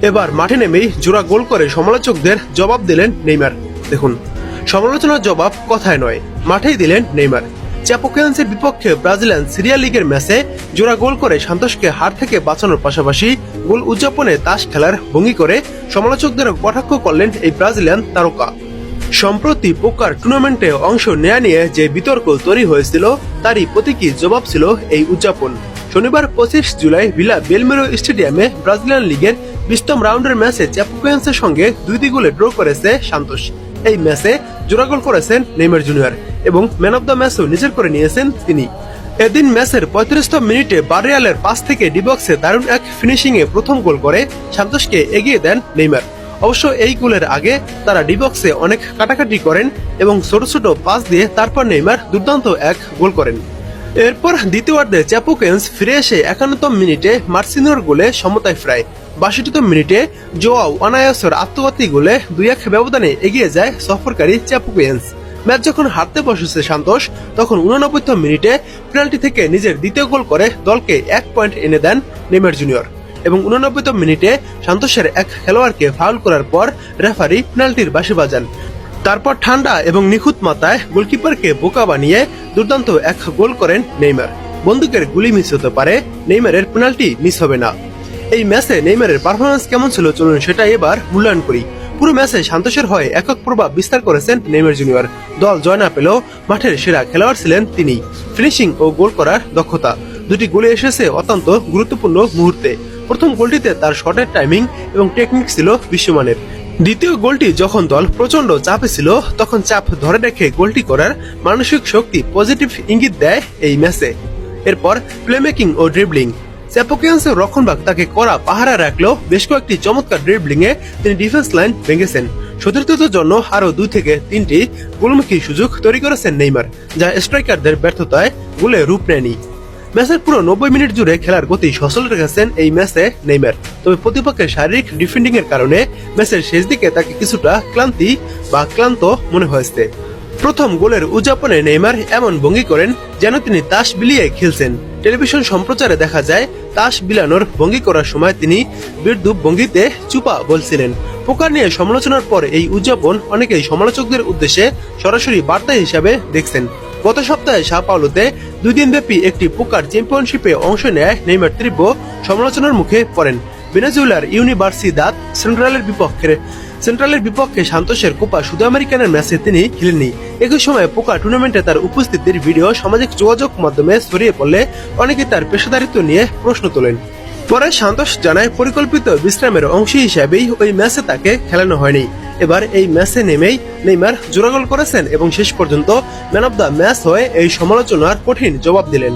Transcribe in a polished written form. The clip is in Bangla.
এবার মাঠে নেমেই জোড়া গোল করে সমালোচকদের জবাব দিলেন নেইমার। দেখুন, সমালোচনার জবাব কথায় নয়, মাঠেই দিলেন নেইমার। চ্যাপোকেন্সের বিপক্ষে ব্রাজিলিয়ান সিরিয়া লিগের ম্যাচে জোড়া গোল করে সান্তোসকে হার থেকে বাঁচানোর পাশাপাশি গোল উদযাপনে তাস খেলার ভঙ্গি করে সমালোচকদের কটাক্ষ করলেন এই ব্রাজিলিয়ান তারকা। সম্প্রতি পোকার টুর্নামেন্টে অংশ নেয়া নিয়ে যে বিতর্ক তৈরি হয়েছিল তারই প্রতীকী জবাব ছিল এই উদযাপন। শনিবার 25 জুলাই ভিলা বেলমেরো স্টেডিয়ামে ব্রাজিলিয়ান লিগের 20তম রাউন্ডের ম্যাচে চ্যাপোকেন্সের সঙ্গে 2 গোলে ড্র করেছে সান্তোস। এই ম্যাচে জোড়া গোল করেছেন নেইমার জুনিয়র এবং ম্যান অব দ্য ম্যাচও নিজের করে নিয়েছেন তিনি। এদিন ম্যাচের 35তম মিনিটে বাররিয়ালের পাস থেকে ডিবক্সে দারুণ এক ফিনিশিংয়ে প্রথম গোল করে সান্তোসকে এগিয়ে দেন নেইমার। অবশ্য এই গোলের আগে তারা ডিবক্সে অনেক কাটাকাটি করেন এবং ছোট ছোট পাস দিয়ে তারপর নেইমার দুর্দান্ত এক গোল করেন। এরপর দ্বিতীয়ার্ধে চ্যাপোকেন্স ফিরে এসে 51তম মিনিটে মার্সিনোর গোলে সমতায় ফেরায়। 62তম মিনিটে জোয়াও অনায়াসের আত্মঘাতী গোলে 2-1 ব্যবধানে এগিয়ে যায় সফরকারী চ্যাপোকেন্স। ম্যাচ যখন হারতে বসেছে সান্তোস, তখন 89তম মিনিটে পেনাল্টি থেকে নিজের দ্বিতীয় গোল করে দলকে 1 পয়েন্ট এনে দেন নেইমার জুনিয়র এবং 89তম মিনিটে সান্তোসের এক খেলোয়াড়কে ফাউল করার পর রেফারি পেনাল্টির বাঁশি বাজান। তারপর ঠান্ডা এবং নিখুঁত মাথায় গোলকিপারকে বোকা বানিয়ে দুর্দান্ত এক গোল করেন নেইমার। বন্দুকের গুলি মিস হতে পারে, নেইমারের পেনাল্টি মিস হবে না। এই ম্যাচে নেইমারের পারফরমেন্স কেমন ছিল চলুন সেটা এবার মূল্যায়ন করি। পুরো ম্যাচে সান্তোসের হয়ে একক প্রভাব বিস্তার করেছেন নেইমার জুনিয়র। দল জয় না পেলেও মাঠের সেরা খেলোয়াড় ছিলেন তিনি। ফিনিশিং ও গোল করার দক্ষতা, 2টি গোলে এসেছে অত্যন্ত গুরুত্বপূর্ণ মুহূর্তে। প্রথম গোলটিতে তার শটের টাইমিং এবং টেকনিক ছিল বিশ্বমানের। দ্বিতীয় গোলটি যখন দল প্রচন্ড চাপে ছিল, তখন চাপ ধরে রেখে গোলটি করার মানসিক শক্তি পজিটিভ ইঙ্গিত দেয় এই ম্যাচে। এরপর প্লেমেকিং ও ড্রিবলিং, চ্যাপোকেন্সের রক্ষণভাগ তাকে কড়া পাহারা রাখলেও বেশ কয়েকটি চমৎকার ড্রিবলিং এ তিনি ডিফেন্স লাইন ভেঙেছেন। সতীর্থদের জন্য আরো 2 থেকে 3টি গোলমুখী সুযোগ তৈরি করেছেন নেইমার, যা স্ট্রাইকারদের ব্যর্থতায় গোলে রূপ নেয়নি। ম্যাচের পুরো 90 মিনিট জুড়ে খেলার গতি সচল রেখেছেন এই ম্যাচে নেইমার। তবে প্রতিপক্ষের শারীরিক ডিফেন্ডিং এর কারণে ম্যাচের শেষ দিকে তাকে কিছুটা ক্লান্ত মনে হয়েছে। প্রথম গোলের উদযাপনে নেইমার এমন ভঙ্গি করেন যেন তিনি তাস বিলিয়ে খেলছেন। টেলিভিশন সম্প্রচারে দেখা যায় তাস বিলানোর ভঙ্গি করার সময় তিনি বিদ্রুপ ভঙ্গিতে চুপা বলছিলেন। পোকার নিয়ে সমালোচনার পর এই উদযাপন অনেকেই সমালোচকদের উদ্দেশ্যে সরাসরি বার্তা হিসাবে দেখছেন। গত সপ্তাহে সাও পাওলোতে 2 দিনব্যাপী একটি পোকার চ্যাম্পিয়নশিপে অংশ নেয় নেইমার তীব্র সমালোচনার মুখে পড়েন। ভেনেজুয়েলার ইউনিভার্সিদাদ সেন্ট্রালের বিপক্ষে সান্তোসের কোপা সুদ আমেরিকানের ম্যাচে তিনি খেলেননি। একই সময় পোকা টুর্নামেন্টে তার উপস্থিতির ভিডিও সামাজিক যোগাযোগ মাধ্যমে ছড়িয়ে পড়লে অনেকে তার পেশাদারিত্ব নিয়ে প্রশ্ন তোলেন। পরে সান্তোস জানায় পরিকল্পিত বিশ্রামের অংশ হিসেবেই ওই ম্যাচে তাকে খেলানো হয়নি। এবার এই ম্যাচে নেমেই নেইমার জোড়া গোল করেছেন এবং শেষ পর্যন্ত ম্যান অব দ্য ম্যাচ হয়ে এই সমালোচনার কঠিন জবাব দিলেন।